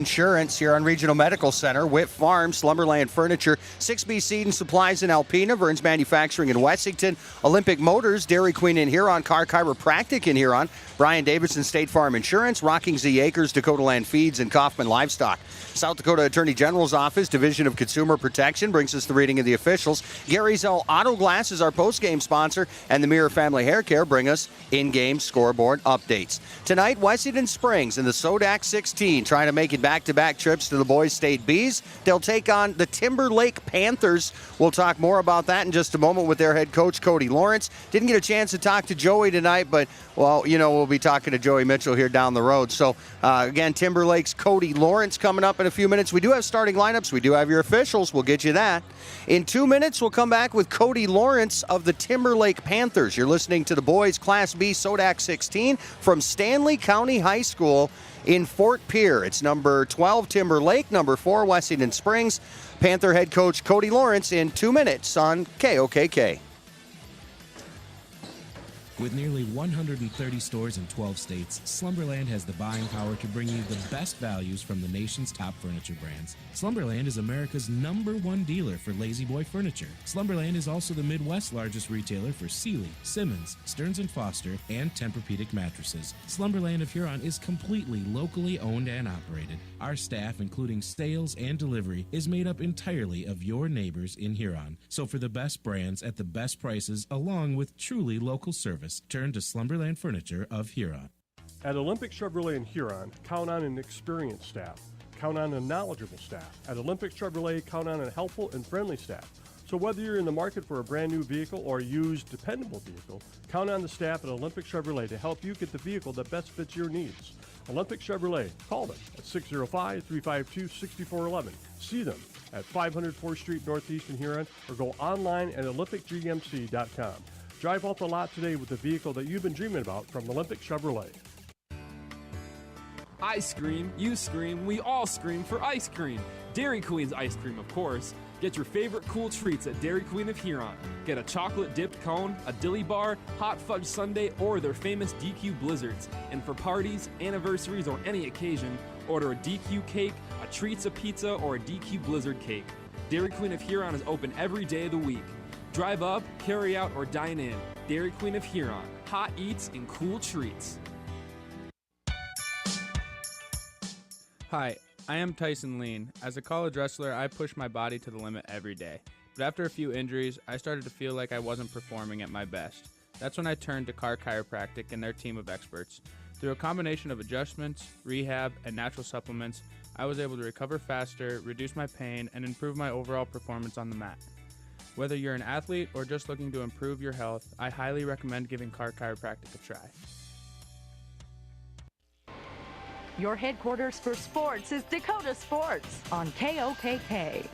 Insurance here on Regional Medical Center, Whit Farm, Slumberland Furniture, 6B Seed and Supplies in Alpena, Burns Manufacturing in Wessington, Olympic Motors, Dairy Queen in Huron, Car Chiropractic in Huron, Brian Davidson State Farm Insurance, Rocking Z Acres, Dakota Land Feeds, and Kaufman Livestock. South Dakota Attorney General's Office, Division of Consumer Protection, brings us the reading of the officials. Gary Zell Auto Glass is our post-game sponsor, and the Mirror Family Hair Care bring us in-game scoreboard updates. Tonight, Wessington Springs in the Sodak 16, trying to make it back-to-back trips to the Boys State Bees. They'll take on the Timber Lake Panthers. We'll talk more about that in just a moment with their head coach, Cody Lawrence. Didn't get a chance to talk to Joey tonight, but, well, you know, we'll be talking to Joey Mitchell here down the road. So, again, Timber Lake's Cody Lawrence coming up in a few minutes. We do have starting lineups. We do have your officials. We'll get you that. In 2 minutes, we'll come back with Cody Lawrence of the Timber Lake Panthers. You're listening to the Boys Class B Sodak 16 from Stanley County High School in Fort Pierre. It's number 12 Timber Lake, number 4 Wessington Springs. Panther head coach Cody Lawrence in 2 minutes on KOKK. With nearly 130 stores in 12 states, Slumberland has the buying power to bring you the best values from the nation's top furniture brands. Slumberland is America's #1 dealer for Lazy Boy furniture. Slumberland is also the Midwest's largest retailer for Sealy, Simmons, Stearns & Foster, and Tempur-Pedic mattresses. Slumberland of Huron is completely locally owned and operated. Our staff, including sales and delivery, is made up entirely of your neighbors in Huron. So for the best brands at the best prices, along with truly local service, turn to Slumberland Furniture of Huron. At Olympic Chevrolet in Huron, count on an experienced staff. Count on a knowledgeable staff. At Olympic Chevrolet, count on a helpful and friendly staff. So whether you're in the market for a brand new vehicle or a used, dependable vehicle, count on the staff at Olympic Chevrolet to help you get the vehicle that best fits your needs. Olympic Chevrolet. Call them at 605-352-6411. See them at 500 4th Street Northeast in Huron or go online at olympicgmc.com. Drive off the lot today with the vehicle that you've been dreaming about from Olympic Chevrolet. I scream, you scream, we all scream for ice cream. Dairy Queen's ice cream, of course. Get your favorite cool treats at Dairy Queen of Huron. Get a chocolate-dipped cone, a dilly bar, hot fudge sundae, or their famous DQ blizzards. And for parties, anniversaries, or any occasion, order a DQ cake, a Treats a pizza, or a DQ blizzard cake. Dairy Queen of Huron is open every day of the week. Drive up, carry out, or dine in. Dairy Queen of Huron. Hot eats and cool treats. Hi, I am Tyson Lean. As a college wrestler, I push my body to the limit every day. But after a few injuries, I started to feel like I wasn't performing at my best. That's when I turned to Car Chiropractic and their team of experts. Through a combination of adjustments, rehab, and natural supplements, I was able to recover faster, reduce my pain, and improve my overall performance on the mat. Whether you're an athlete or just looking to improve your health, I highly recommend giving Car Chiropractic a try. Your headquarters for sports is Dakota Sports on KOKK.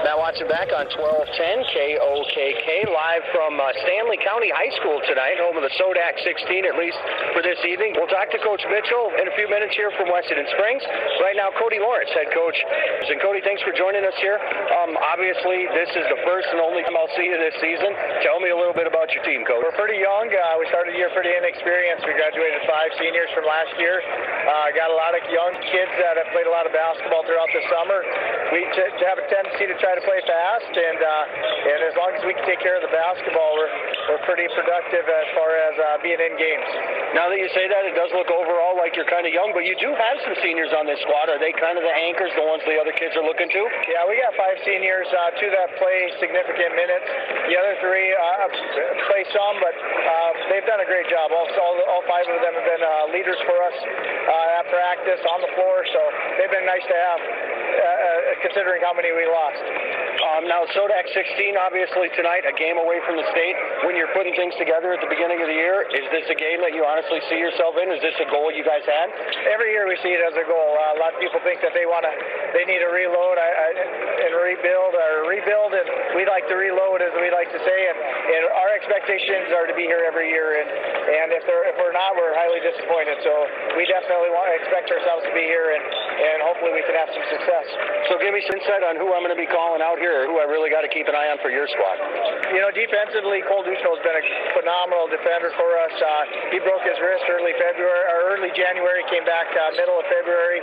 Now watching back on 1210 KOKK, live from Stanley County High School tonight, home of the Sodak 16, at least for this evening. We'll talk to Coach Mitchell in a few minutes here from Wessington Springs. Right now, Cody Lawrence, head coach. And Cody, thanks for joining us here. Obviously, this is the first and only time I'll see you this season. Tell me a little bit about your team, Coach. We're pretty young. We started the year pretty inexperienced. We graduated 5 seniors from last year. Got a lot of young kids that have played a lot of basketball throughout the summer. We have a tendency to try to play fast, and as long as we can take care of the basketball, we're pretty productive as far as being in games. Now that you say that, it does look overall like you're kind of young, but you do have some seniors on this squad. Are they kind of the anchors, the ones the other kids are looking to? Yeah, we got 5 seniors, 2 that play significant minutes. The other 3 play some, but they've done a great job. All 5 of them have been leaders for us at practice, on the floor, so they've been nice to have, considering how many we lost. Now, Sodak 16, obviously tonight, a game away from the state. When you're putting things together at the beginning of the year, is this a game that you honestly see yourself in? Is this a goal you guys had? Every year we see it as a goal. A lot of people think that they need to reload and rebuild, and we like to reload, as we like to say. And our expectations are to be here every year, and if we're not, we're highly disappointed. So we definitely expect ourselves to be here, and and hopefully we can have some success. So give me some insight on who I'm going to be calling out here, or who I really got to keep an eye on for your squad. Defensively, Cole Ducheneau has been a phenomenal defender for us. He broke his wrist early January, came back middle of February,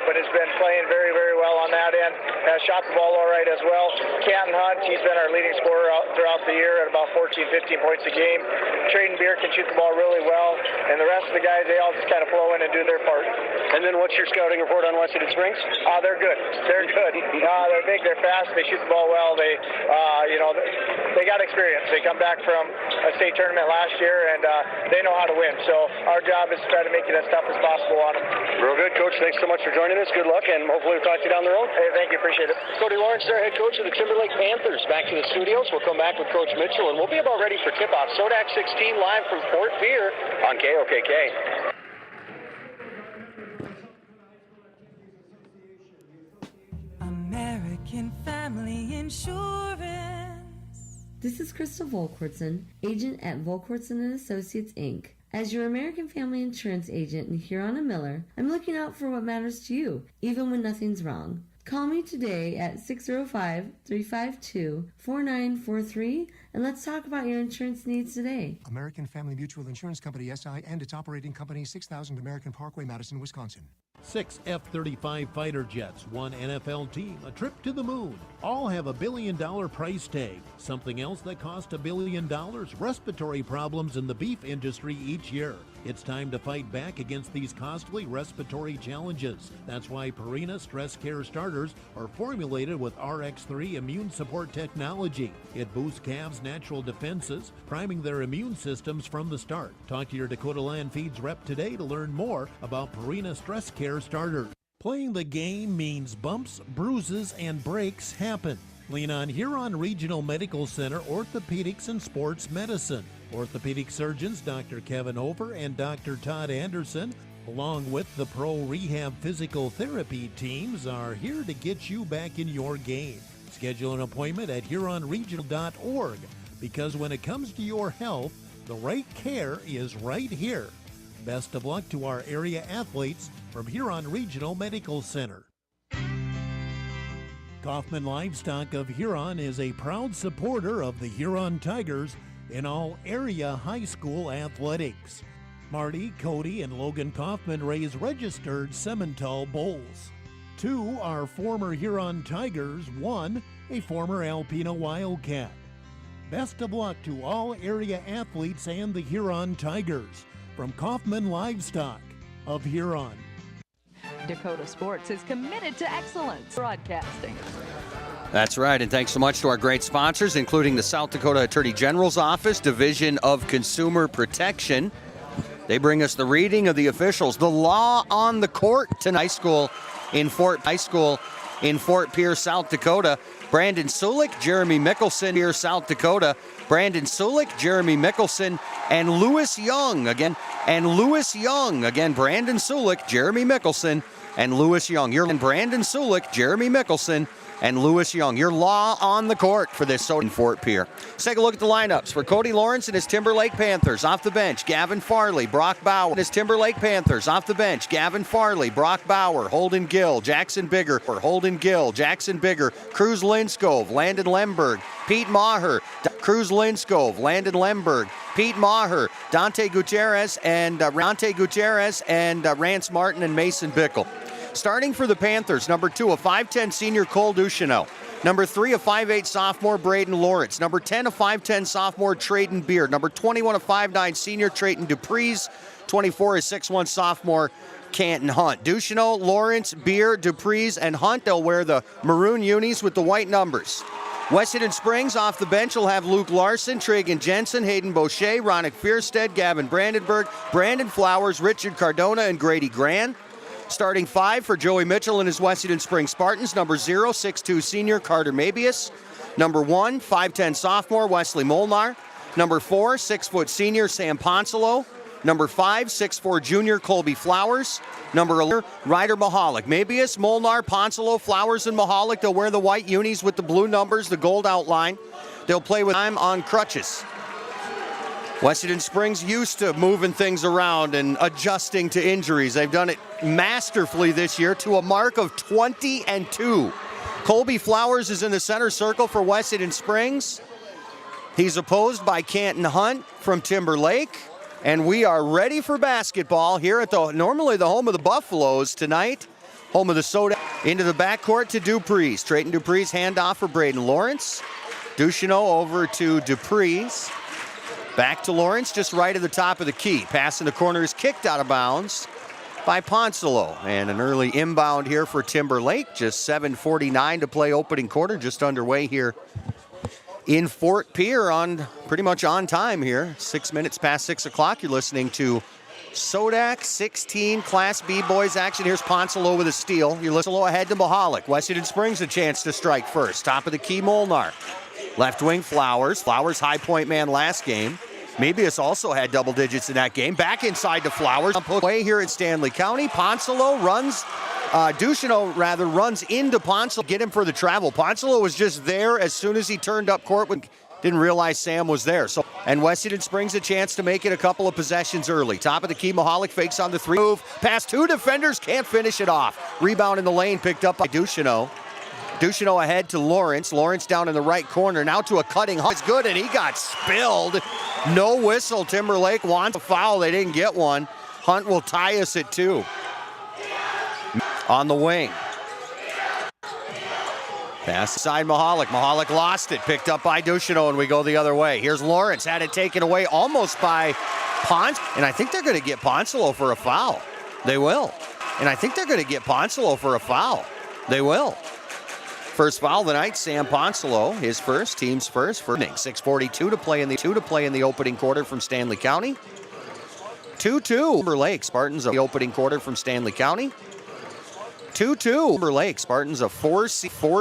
but has been playing very, very well on that end. Has shot the ball all right as well. Canton Hunt, he's been our leading scorer throughout the year at about 14, 15 points a game. Trayden Beer can shoot the ball really well, and the rest of the guys, they all just kind of flow in and do their part. And then what's your scouting report on Western Springs? They're good. They're good. They're big, they're fast, they shoot the ball well. They got experience. They come back from a state tournament last year, and they know how to win. So our job is to try to make it as tough as possible on them. Real good, Coach. Thanks so much for joining us. Good luck, and hopefully we'll talk to you down the road. Hey, thank you. Appreciate it. Cody Lawrence, their head coach of the Timberlake Panthers. Back to the studios. We'll come back with Coach Mitchell, and we'll be about ready for tip-off. Sodak 16 live from Fort Pierre on KOKK. American Family Insurance. This is Crystal Volkwartson, agent at Volkwartson & Associates, Inc. As your American Family Insurance agent in Huron and Miller, I'm looking out for what matters to you, even when nothing's wrong. Call me today at 605-352-4943 and let's talk about your insurance needs today. American Family Mutual Insurance Company, SI, and its operating company, 6000 American Parkway, Madison, Wisconsin. 6 F-35 fighter jets, 1 NFL team, a trip to the moon. All have $1 billion price tag. Something else that costs $1 billion? Respiratory problems in the beef industry each year. It's time to fight back against these costly respiratory challenges. That's why Purina Stress Care Starters are formulated with RX3 immune support technology. It boosts calves' natural defenses, priming their immune systems from the start. Talk to your Dakota Land Feeds rep today to learn more about Purina Stress Care Starters. Playing the game means bumps, bruises, and breaks happen. Lean on Huron Regional Medical Center Orthopedics and Sports Medicine. Orthopedic surgeons Dr. Kevin Over and Dr. Todd Anderson, along with the Pro Rehab Physical Therapy teams, are here to get you back in your game. Schedule an appointment at HuronRegional.org, because when it comes to your health, the right care is right here. Best of luck to our area athletes from Huron Regional Medical Center. Kaufman Livestock of Huron is a proud supporter of the Huron Tigers in all area high school athletics. Marty, Cody, and Logan Kaufman raise registered Simmental bulls. 2 are former Huron Tigers, 1 a former Alpena Wildcat. Best of luck to all area athletes and the Huron Tigers from Kaufman Livestock of Huron. Dakota Sports is committed to excellence broadcasting. That's right, and thanks so much to our great sponsors, including the South Dakota Attorney General's Office, Division of Consumer Protection. They bring us the reading of the officials, the law on the court tonight. High School in Fort Pierce, South Dakota. Brandon Sulik, Jeremy Mickelson here, South Dakota. Brandon Sulik, Jeremy Mickelson, and Lewis Young again. Brandon Sulik, Jeremy Mickelson, and Lewis Young. Brandon Sulik, Jeremy Mickelson, and Lewis Young. Your law on the court for this in Fort Pierre. Let's take a look at the lineups for Cody Lawrence and his Timberlake Panthers. Off the bench, Gavin Farley, Brock Bauer. And his Timberlake Panthers. Off the bench, Gavin Farley, Brock Bauer, Holden Gill, Jackson Bigger, Cruz Linskov, Landon Lemberg, Pete Maher, Cruz Linskov, Landon Lemberg, Pete Maher, Dante Gutierrez, and Rance Martin and Mason Bickle. Starting for the Panthers, number 2, a 5'10 senior Cole Ducheneau. Number 3, a 5'8 sophomore Braden Lawrence. Number 10, a 5'10 sophomore Trayden Beard. Number 21, a 5'9 senior Trayton Dupreez. 24, a 6'1 sophomore Canton Hunt. Ducheneau, Lawrence, Beard, Dupreez, and Hunt. They'll wear the maroon unis with the white numbers. Weston Springs off the bench will have Luke Larson, Tragan Jensen, Hayden Boucher, Ronick Fierstead, Gavin Brandenburg, Brandon Flowers, Richard Cardona, and Grady Gran. Starting 5 for Joey Mitchell and his Weston Springs Spartans. Number 0, 6'2 senior Carter Mabius. Number 1, 5'10 sophomore Wesley Molnar. Number 4, 6' senior Sam Ponsolo. Number 5, 6'4 junior Colby Flowers. Number 11, Ryder Mahalik. Mabius, Molnar, Ponsolo, Flowers, and Mahalik. They'll wear the white unis with the blue numbers, the gold outline. They'll play with time on crutches. Washington Springs used to moving things around and adjusting to injuries. They've done it masterfully this year to a mark of 20-2. Colby Flowers is in the center circle for Washington Springs. He's opposed by Canton Hunt from Timber Lake. And we are ready for basketball here at normally the home of the Buffaloes tonight. Home of the Sodak. Into the backcourt to Dupreez. Trayton Dupreez handoff for Braden Lawrence. Ducheneau over to Dupreez. Back to Lawrence, just right at the top of the key. Pass in the corner is kicked out of bounds by Ponsolo. And an early inbound here for Timber Lake. Just 7:49 to play opening quarter, just underway here in Fort Pierre, on pretty much on time here. 6 minutes past 6 o'clock. You're listening to Sodak 16 Class B boys action. Here's Ponsolo with a steal. You listen ahead to Mahalik. Washington Springs a chance to strike first. Top of the key, Molnar. Left wing, Flowers. Flowers high point man last game. Mebius also had double digits in that game. Back inside to Flowers. Put away here in Stanley County. Ponsolo runs, Ducheneau rather, runs into Ponsolo. Get him for the travel. Ponsolo was just there as soon as he turned up court. Didn't realize Sam was there. And Washington Springs a chance to make it a couple of possessions early. Top of the key, Mahalik fakes on the three. Move past two defenders, can't finish it off. Rebound in the lane picked up by Ducheneau. Ducheneau ahead to Lawrence. Lawrence down in the right corner. Now to a cutting. It's good, and he got spilled. No whistle. Timberlake wants a foul. They didn't get one. Hunt will tie us at 2. On the wing. Pass side Mahalik. Mahalik lost it. Picked up by Ducheneau, and we go the other way. Here's Lawrence. Had it taken away almost by Pons. And I think they're going to get Ponsolo for a foul. They will. And I think they're going to get Ponsolo for a foul. They will. First foul of the night, Sam Ponsolo, his first, team's first for inning. 6:42 to play in the opening quarter from Stanley County. 2-2. Timberlake Spartans of the opening quarter from Stanley County. 2-2. Timberlake Spartans a 4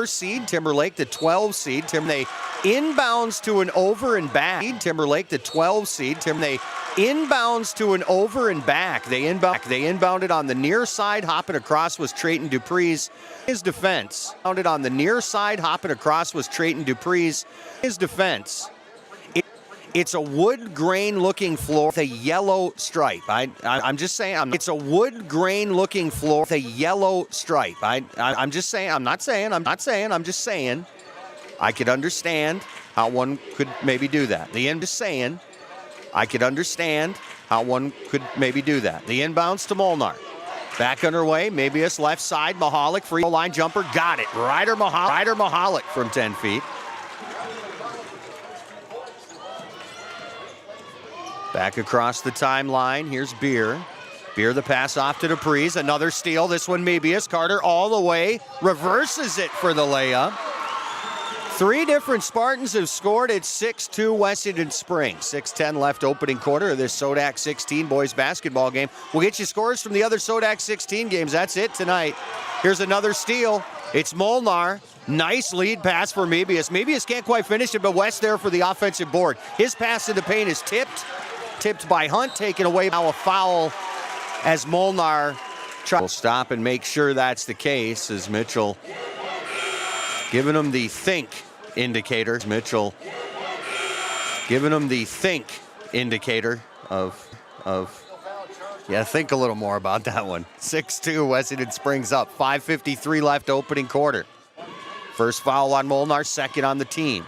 seed. Timberlake the 12 seed. They inbounds to an over and back. Timberlake the 12 seed. They inbounds to an over and back. They inbounded on the near side. Hopping across was Trayton Dupreez. His defense. Inbounded on the near side. Hopping across was Trayton Dupreez. His defense. It's a wood grain looking floor with a yellow stripe. I'm just saying, it's a wood grain looking floor with a yellow stripe. I'm just saying, I'm just saying, I could understand how one could maybe do that. I could understand how one could maybe do that. The inbounds to Molnar. Back underway, Mebius left side, Mahalik, free line jumper, got it. Ryder Mahalik from 10 feet. Back across the timeline, here's Beer. Beer the pass off to Dupreez, another steal, this one Mebius. Carter all the way, reverses it for the layup. 3 different Spartans have scored at 6-2 Washington Springs. 6:10 left opening quarter of this Sodak 16 boys basketball game. We'll get you scores from the other Sodak 16 games. That's it tonight. Here's another steal. It's Molnar. Nice lead pass for Mebius. Mebius can't quite finish it, but West there for the offensive board. His pass in the paint is tipped by Hunt, taken away. Now a foul as Molnar will stop and make sure that's the case as Mitchell giving him the think indicator. Mitchell giving him the think indicator of yeah, think a little more about that one. 6-2, Washington Springs up. 5:53 left opening quarter. First foul on Molnar, second on the team.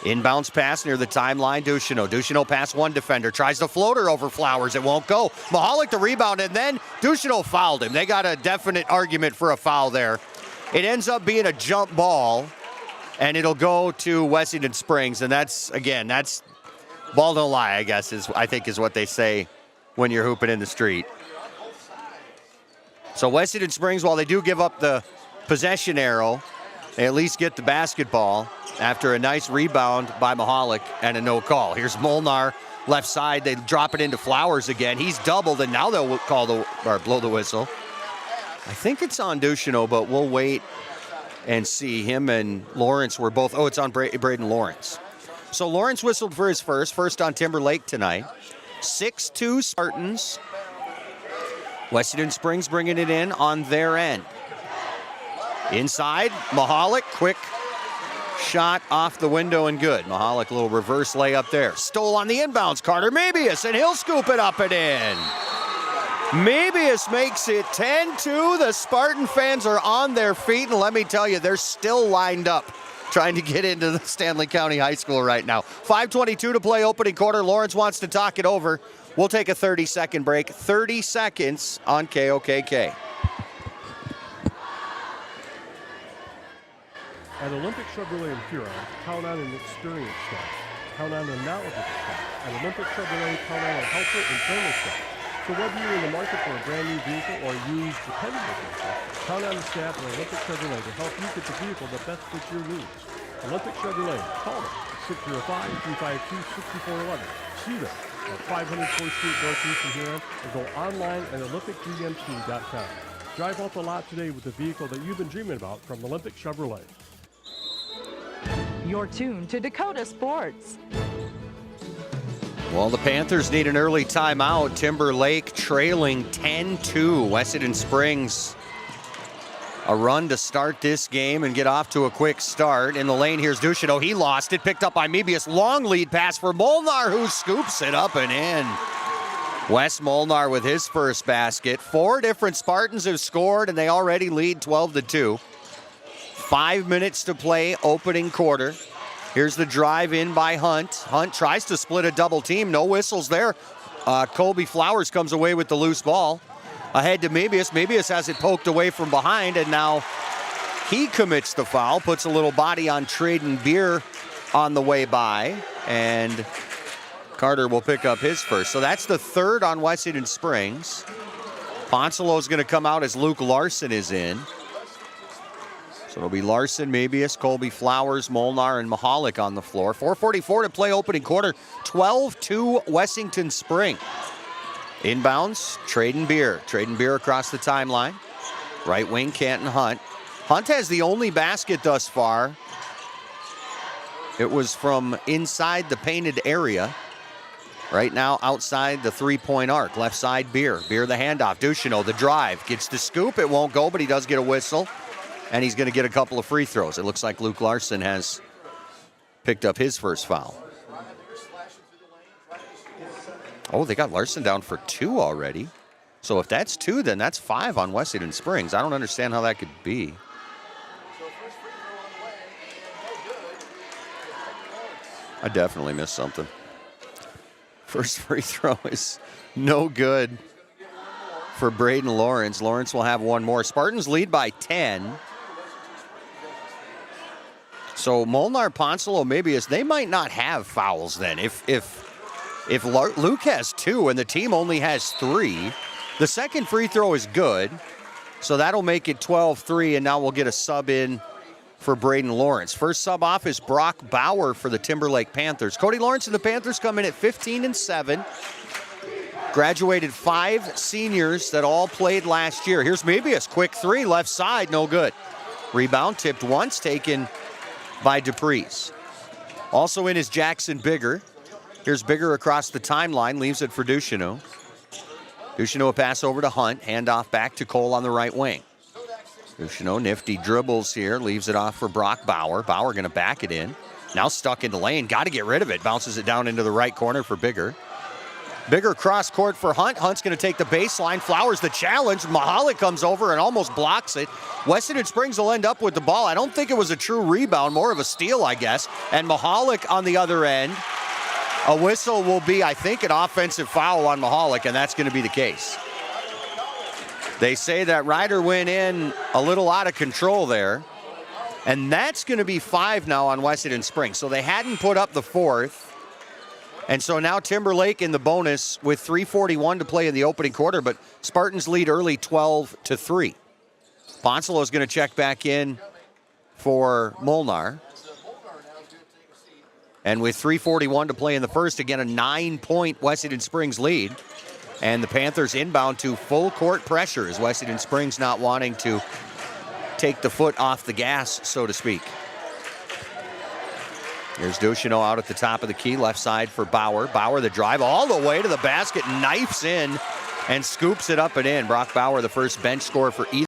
Inbounds pass near the timeline, Ducheneau. Ducheneau past one defender, tries the floater over Flowers, it won't go. Mahalik the rebound, and then Ducheneau fouled him. They got a definite argument for a foul there. It ends up being a jump ball, and it'll go to Washington Springs, and that's ball don't lie, I guess, I think is what they say when you're hooping in the street. So Washington Springs, while they do give up the possession arrow, they at least get the basketball after a nice rebound by Mahalik and a no call. Here's Molnar, left side. They drop it into Flowers again. He's doubled, and now they'll blow the whistle. I think it's on Ducheneau, but we'll wait and see. Him and Lawrence were both. Oh, it's on Braden Lawrence. So Lawrence whistled for his first on Timberlake tonight. 6-2 Spartans. Washington Springs bringing it in on their end. Inside, Mahalik, quick Shot off the window and good. Mahalik, a little reverse layup there. Stole on the inbounds. Carter Mabius, and he'll scoop it up and in. Mabius makes it 10-2. The Spartan fans are on their feet, and let me tell you, they're still lined up trying to get into the Stanley County High School right now. 5:22 to play opening quarter. Lawrence wants to talk it over. We'll take a 30-second break. 30 seconds on KOKK. At Olympic Chevrolet in Huron, count on an experienced staff. Count on a knowledgeable staff. At Olympic Chevrolet, count on a helpful and friendly staff. So whether you're in the market for a brand new vehicle or used dependable vehicle, count on the staff at Olympic Chevrolet to help you get the vehicle that best fits your needs. Olympic Chevrolet, call them at 605-352-6411. See them at 500 4th Street Northeast in Huron, or go online at olympicgmt.com. Drive off the lot today with the vehicle that you've been dreaming about from Olympic Chevrolet. You're tuned to Dakota Sports. Well, the Panthers need an early timeout. Timberlake trailing 10-2. Wessington Springs a run to start this game and get off to a quick start. In the lane, here's Ducheneau. He lost it, picked up by Mebius. Long lead pass for Molnar, who scoops it up and in. Wes Molnar with his first basket. 4 different Spartans have scored, and they already lead 12-2. 5 minutes to play, opening quarter. Here's the drive in by Hunt. Hunt tries to split a double team. No whistles there. Colby Flowers comes away with the loose ball. Ahead to Mebius. Mebius has it poked away from behind, and now he commits the foul. Puts a little body on Traden Beer on the way by, and Carter will pick up his first. So that's the third on Wessington Springs. Poncelo's going to come out as Luke Larson is in. So it'll be Larson, Mebius, Colby Flowers, Molnar, and Mahalik on the floor. 4:44 to play opening quarter. 12-2 Wessington Spring. Inbounds, Traden Beer. Traden Beer across the timeline. Right wing, Canton Hunt. Hunt has the only basket thus far. It was from inside the painted area. Right now outside the three-point arc. Left side, Beer. Beer the handoff. Ducheneau, the drive. Gets the scoop. It won't go, but he does get a whistle. And he's going to get a couple of free throws. It looks like Luke Larson has picked up his first foul. Oh, they got Larson down for 2 already. So if that's 2, then that's 5 on Wessington Springs. I don't understand how that could be. I definitely missed something. First free throw is no good for Braden Lawrence. Lawrence will have one more. Spartans lead by 10. So Molnar, Poncelo, Mebius, they might not have fouls then. If Luke has 2 and the team only has 3, the second free throw is good. So that'll make it 12-3, and now we'll get a sub in for Braden Lawrence. First sub off is Brock Bauer for the Timberlake Panthers. Cody Lawrence and the Panthers come in at 15-7. Graduated 5 seniors that all played last year. Here's Mebius, quick 3, left side, no good. Rebound tipped once, taken by Dupreez. Also in is Jackson Bigger. Here's Bigger across the timeline, leaves it for Ducheneau. Ducheneau a pass over to Hunt, handoff back to Cole on the right wing. Ducheneau, nifty dribbles here, leaves it off for Brock Bauer. Bauer going to back it in. Now stuck in the lane, got to get rid of it. Bounces it down into the right corner for Bigger. Bigger cross court for Hunt. Hunt's going to take the baseline. Flowers the challenge. Mahalik comes over and almost blocks it. Wessington Springs will end up with the ball. I don't think it was a true rebound, more of a steal, I guess. And Mahalik on the other end. A whistle will be, I think, an offensive foul on Mahalik, and that's going to be the case. They say that Ryder went in a little out of control there. And that's going to be 5 now on Wessington Springs. So they hadn't put up the 4th. And so now Timberlake in the bonus with 3:41 to play in the opening quarter, but Spartans lead early 12-3. Poncelo is going to check back in for Molnar. And with 3:41 to play in the first, again, a 9-point Wessington Springs lead. And the Panthers inbound to full court pressure as Wessington Springs not wanting to take the foot off the gas, so to speak. Here's Ducheneau out at the top of the key, left side for Bauer. Bauer the drive all the way to the basket, knifes in and scoops it up and in. Brock Bauer, the first bench scorer for either.